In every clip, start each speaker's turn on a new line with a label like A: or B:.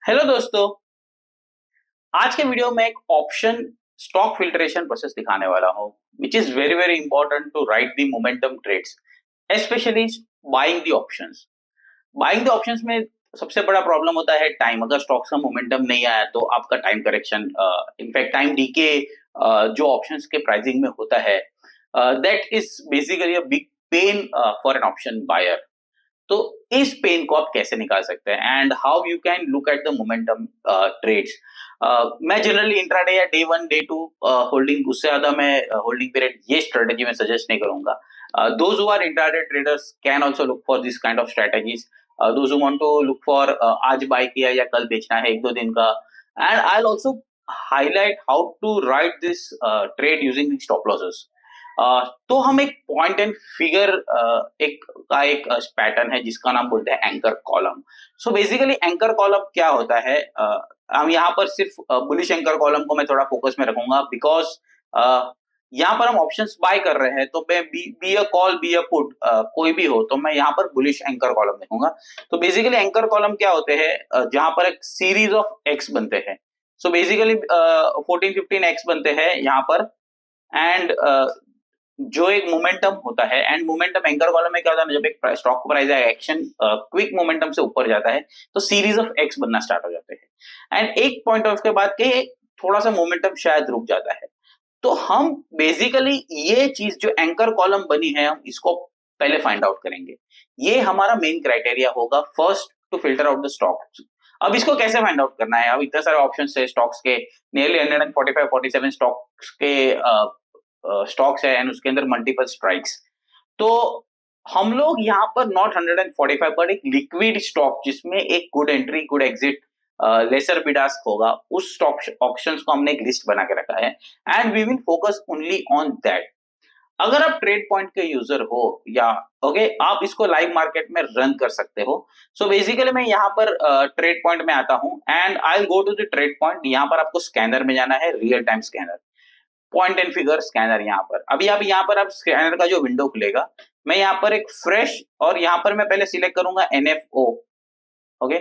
A: Hello दोस्तों। आज के वीडियो में एक ऑप्शन स्टॉक फिल्ट्रेशन प्रोसेस दिखाने वाला हूँ which is very very important to write the momentum trades, specially buying the options. Buying the options में सबसे बड़ा प्रॉब्लम होता है टाइम। अगर स्टॉक्स का मोमेंटम नहीं आया तो आपका time correction, in fact time decay जो ऑप्शंस के प्राइसिंग में होता है, that is basically a big pain for an option buyer. तो इस पेन को आप कैसे निकाल सकते हैं and how you can look at the momentum trades. मैं जनरली इंट्राडे या day one day two holding, उससे ज्यादा मैं होल्डिंग पीरियड ये स्ट्रेटेजी में सजेस्ट नहीं करूंगा। Those who are intraday traders can also look for this kind of strategies. Those who want to look for आज बाय किया या कल बेचना है एक दो दिन का, and I will also highlight how to write this trade using stop losses. तो हम एक पॉइंट एंड फिगर एक पैटर्न है जिसका नाम बोलते हैं anchor column. So basically anchor column क्या होता है? हम यहाँ पर सिर्फ बुलिश एंकर कॉलम को मैं थोड़ा फोकस में रखूंगा बिकॉज यहाँ पर हम ऑप्शंस बाय कर रहे हैं, तो मैं be a call be a put कोई भी हो तो मैं यहाँ पर बुलिश एंकर कॉलम देखूंगा। तो बेसिकली एंकर कॉलम क्या होते हैं? जहां पर एक सीरीज ऑफ एक्स बनते हैं। सो बेसिकली 14-15 एक्स बनते हैं यहाँ पर, एंड जो एक मोमेंटम होता है, एंड मोमेंटम एंकर कॉलम में क्या होता है, जब एक स्टॉक प्राइस या एक्शन क्विक मोमेंटम से ऊपर जाता है तो सीरीज ऑफ एक्स बनना स्टार्ट हो जाते हैं, एंड एक पॉइंट ऑफ के बाद के थोड़ा सा मोमेंटम शायद रुक जाता है। तो हम बेसिकली ये चीज जो एंकर कॉलम बनी है हम इसको पहले फाइंड आउट करेंगे। ये हमारा मेन क्राइटेरिया होगा first to filter out the stocks. अब इसको कैसे फाइंड आउट करना है? अब इतने सारे ऑप्शन है स्टॉक्स के, नियरली 145-47 स्टॉक्स के स्टॉक्स है, एंड उसके अंदर मल्टीपल स्ट्राइक्स। तो हम लोग यहाँ पर नॉट 145 बट एक लिक्विड स्टॉक जिसमें एक good entry good exit lesser bid ask होगा, उस स्टॉक ऑप्शंस को हमने एक लिस्ट बना के रखा है, and we will focus only on that. अगर आप ट्रेड पॉइंट के यूजर हो या आप इसको लाइव मार्केट में रन कर सकते हो। सो बेसिकली मैं यहाँ पर ट्रेड पॉइंट में आता हूँ and I will go to the trade point. यहाँ पर आपको स्कैनर में जाना है, real time scanner, point and figure scanner. यहाँ पर अभी आप यहाँ पर आप स्कैनर का जो विंडो खुलेगा, मैं यहाँ पर एक फ्रेश, और यहाँ पर मैं पहले सिलेक्ट करूंगा एनएफओ। ओके,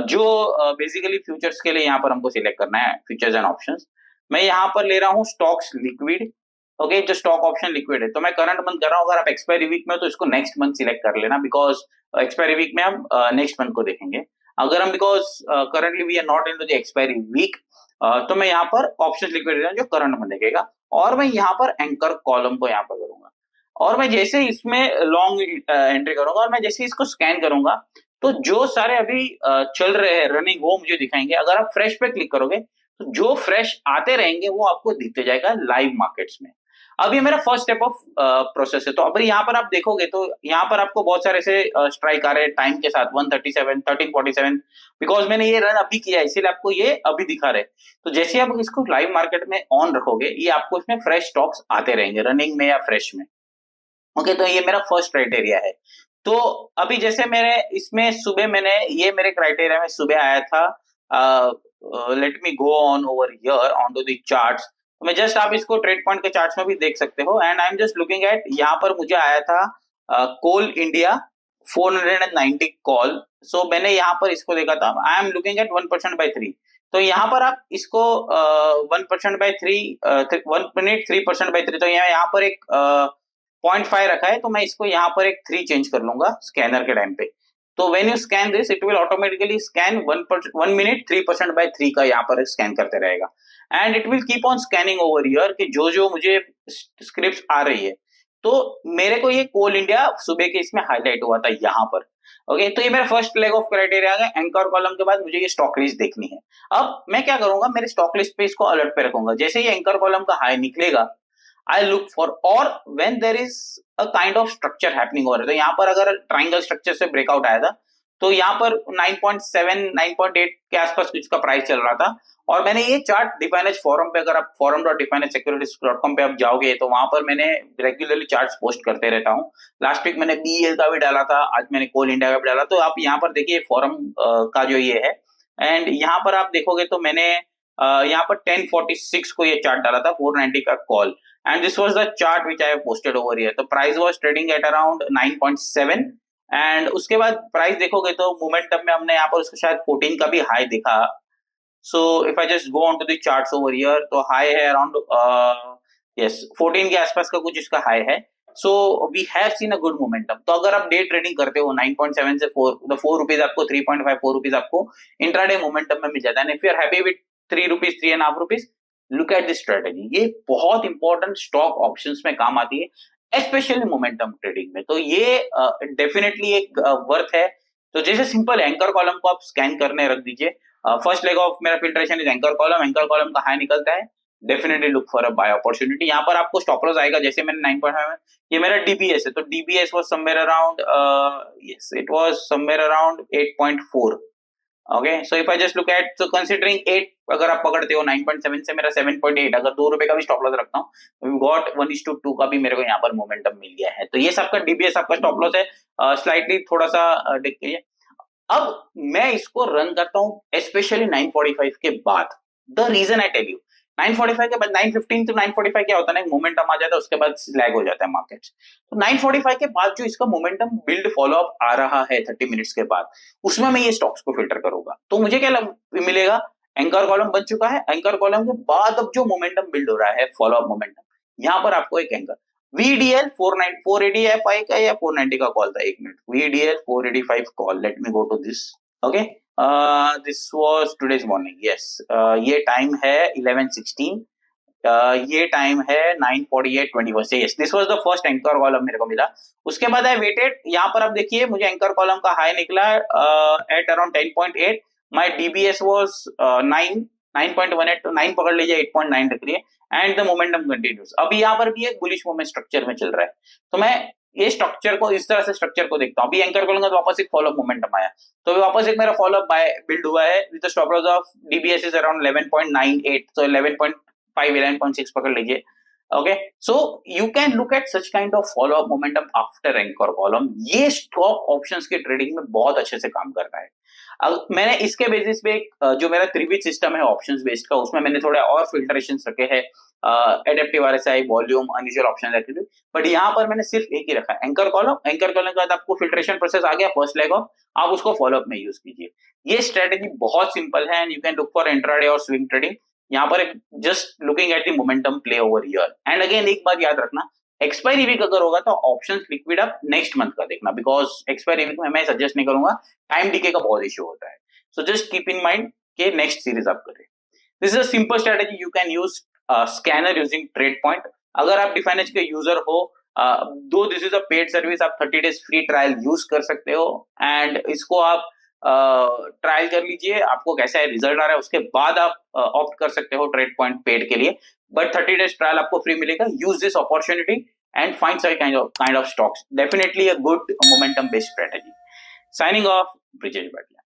A: जो बेसिकली फ्यूचर्स के लिए यहाँ पर हमको सिलेक्ट करना है, फ्यूचर्स एंड ऑप्शंस। मैं यहाँ पर ले रहा हूँ स्टॉक्स लिक्विड। ओके, जो स्टॉक ऑप्शन लिक्विड है तो मैं करंट मंथ कर रहा हूँ। अगर आप एक्सपायरी वीक में हो तो इसको नेक्स्ट मंथ सिलेक्ट कर लेना, बिकॉज एक्सपायरी वीक में हम नेक्स्ट मंथ को देखेंगे। अगर हम because currently we are not in to the expiry week, तो मैं यहाँ पर ऑप्शन लिक्विड जो करंट में देखेगा, और मैं यहाँ पर एंकर कॉलम को यहाँ पर करूंगा, और मैं जैसे इसमें लॉन्ग एंट्री करूंगा और मैं जैसे इसको स्कैन करूंगा तो जो सारे अभी चल रहे हैं रनिंग वो मुझे दिखाएंगे। अगर आप फ्रेश पे क्लिक करोगे तो जो फ्रेश आते रहेंगे वो आपको दिखते जाएगा लाइव मार्केट्स में। अब ये मेरा फर्स्ट स्टेप ऑफ प्रोसेस है। तो अब यहाँ पर आप देखोगे तो यहाँ पर आपको बहुत सारे ऐसे स्ट्राइक आ रहे हैं टाइम के साथ, 137, 1347, बिकॉज मैंने ये रन अभी किया है इसीलिए आपको ये अभी दिखा रहे। तो जैसे आप इसको लाइव मार्केट में ऑन रखोगे ये आपको इसमें फ्रेश स्टॉक्स आते रहेंगे रनिंग में या फ्रेश में। ओके, तो ये मेरा फर्स्ट क्राइटेरिया है। तो अभी जैसे मेरे इसमें सुबह मैंने ये मेरे क्राइटेरिया में सुबह आया था, let me go on over here on to the charts. तो मैं जस्ट, आप इसको ट्रेड पॉइंट के चार्ट्स में भी देख सकते हो, and I am just looking at, यहाँ पर मुझे आया था कोल इंडिया 490 कॉल। सो मैंने यहाँ पर इसको देखा था, I am looking at 1% by 3। तो यहाँ पर आप इसको 1% बाय 3, 1 मिनट 3% बाय 3, तो यहाँ पर एक 0.5 रखा है, तो मैं इसको यहाँ पर एक 3 चेंज कर लूंगा स्कैनर के टाइम पे। तो when you scan this it will automatically scan 1 minute 3% by 3 का यहाँ पर स्कैन करते रहेगा, and it will keep on scanning over here कि जो जो मुझे स्क्रिप्ट आ रही है। तो मेरे को ये कोल इंडिया सुबह के इसमें हाईलाइट हुआ था यहाँ पर। ओके, तो ये मेरा फर्स्ट लेग ऑफ क्राइटेरिया है। एंकर कॉलम के बाद मुझे ये स्टॉक लिस्ट देखनी है। अब मैं क्या करूंगा, मेरे स्टॉक लिस्ट पे इसको अलर्ट पे रखूंगा। जैसे ये एंकर कॉलम का हाई निकलेगा I look for, or when there is a kind of structure happening over, तो यहाँ पर अगर ट्राइंगल स्ट्रक्चर से ब्रेकआउट आया था तो यहाँ पर 9.7 9.8 के आसपास इसका प्राइस चल रहा था। और मैंने ये चार्ट डिफाइनेज फोरम पे, अगर आप forum.definedsecurities.com पे आप जाओगे तो वहां पर मैंने रेगुलरली चार्ट्स पोस्ट करते रहता हूँ। लास्ट वीक मैंने बीएल का भी डाला था, आज मैंने कोल इंडिया का भी डाला। तो आप यहाँ पर देखिए फोरम का जो ये है, एंड यहाँ पर आप देखोगे तो मैंने यहाँ पर 1046 को ये चार्ट डाला था, 490 का call, and this was the chart which I have posted over here. The price was trading at around 9.7 and उसके बाद प्राइस देखोगे तो मोमेंटम में हमने यहाँ पर उसको शायद 14 का भी हाई देखा. So if I just go on to the charts over here, तो हाई है अराउंड यस 14 के आसपास का कुछ इसका हाई है. So we have seen a good momentum. तो अगर आप डे ट्रेडिंग करते हो 9.7 से 4, तो 4 रुपीज आपको 3.5 4 रुपीज आपको इंट्राडे मोमेंटम में मिल जाता है. If you are happy with 3 rupees 3.5 rupees, look at this strategy. ये बहुत इंपॉर्टेंट स्टॉक ऑप्शंस में काम आती है, स्पेशली मोमेंटम ट्रेडिंग में. तो ये डेफिनेटली एक वर्थ है. तो जैसे सिंपल एंकर कॉलम को आप स्कैन करने रख दीजिए. फर्स्ट लेग ऑफ मेरा filtration is anchor column. Anchor column का हाई निकलता है, definitely look for a buy opportunity. यहाँ पर आपको स्टॉप लॉस आएगा. जैसे मैंने 9.5 में, ये मेरा डीबीएस है, तो DBS was somewhere around yes it was somewhere around 8.4. Okay, so if I just look at, so considering 8 अगर आप पकड़ते हो 9.7 से मेरा 7.8, अगर 2 रुपए का भी स्टॉप लॉस रखता हूँ, वी गॉट 1:2 का भी मेरे को यहाँ पर मोमेंटम मिल गया है. तो ये सबका डीबीएस आपका स्टॉप लॉस है. स्लाइटली थोड़ा सा देखिए. अब मैं इसको रन करता हूं स्पेशली 9:45 के बाद. The reason I tell you, 9:45 के बाद 9:15 टू 9:45 क्या होता है ना, मोमेंटम आ जाता है, उसके बाद लैग हो जाता है मार्केट. तो 9:45 के बाद जो इसका मोमेंटम बिल्ड फॉलो अप आ रहा है 30 मिनट्स के बाद, उसमें मैं ये स्टॉक्स को फिल्टर करूंगा. तो मुझे क्या मिलेगा, एंकर कॉलम बन चुका है. एंकर कॉलम के बाद अब जो मोमेंटम बिल्ड हो रहा है, फॉलो अप मोमेंटम, यहाँ पर आपको एक एंकर VDL 485 का या 490 का कॉल था. एक minute, VDL 485 call. Let me go to this. Okay, this was today's morning. Yes, ये टाइम है 11:16. ये टाइम है 9:48:21. Yes, this was the first anchor column मेरे को मिला. उसके बाद आई वेटेड. यहाँ पर आप देखिए, मुझे एंकर कॉलम का हाई निकला at around 10.8. My DBS was 9.18, तो 9 पकड़ लीजिए, 8.9 रख रही है. And the momentum continuous. अभी यहाँ पर भी एक बुलिश मोमेंट स्ट्रक्चर में चल रहा है. तो मैं ये स्ट्रक्चर को, इस तरह से स्ट्रक्चर को देखता हूँ. अभी एंकर करूंगा तो वापस एक फॉलोअप मोमेंटम आया, तो वापस एक मेरा फॉलोअप बाय बिल्ड हुआ है with stop loss of DBS is around 11.98. तो 11.5 11.6 पकड़ लीजिए. Okay, so you can look at such kind of follow up momentum after anchor column. ये स्टॉक ऑप्शंस के ट्रेडिंग में बहुत अच्छे से काम कर रहा है. मैंने इसके बेसिस पे जो मेरा त्रिविध सिस्टम है ऑप्शंस बेस्ड का, उसमें मैंने थोड़े और फिल्ट्रेशन रखे हैं, adaptive RSI, volume, unusual option रखे थे. बट यहाँ पर मैंने सिर्फ एक ही रखा है, एंकर कॉलम. एंकर कॉलम के बाद आपको फिल्ट्रेशन प्रोसेस आ गया, फर्स्ट लेग ऑफ, आप उसको फॉलोअप में यूज कीजिए. ये स्ट्रेटेजी बहुत सिंपल है and you can look for intraday और स्विंग ट्रेडिंग. यहाँ पर just looking at the momentum play over here. And again एक बात याद रखना, एक्सपायरी वीक अगर होगा तो ऑप्शंस लिक्विड आप नेक्स्ट मंथ का देखना, बिकॉज एक्सपायरी वीक में मैं सजेस्ट नहीं करूंगा, टाइम डीके का बहुत इश्यू होता है. So just keep in mind कि नेक्स्ट सीरीज आप करें. This is a simple strategy. You can use scanner using trade point. अगर आप डिफाइनेज के यूजर हो, दो this is a paid service, आप 30 डेज फ्री ट्रायल यूज कर सकते हो. एंड इसको आप ट्रायल कर लीजिए, आपको कैसा है रिजल्ट आ रहा है, उसके बाद आप ऑप्ट कर सकते हो ट्रेड पॉइंट पेड के लिए. बट 30 डेज ट्रायल आपको फ्री मिलेगा. Use this opportunity and find such kind of stocks. Definitely a good momentum based strategy. Signing off, Brijesh Bhatia.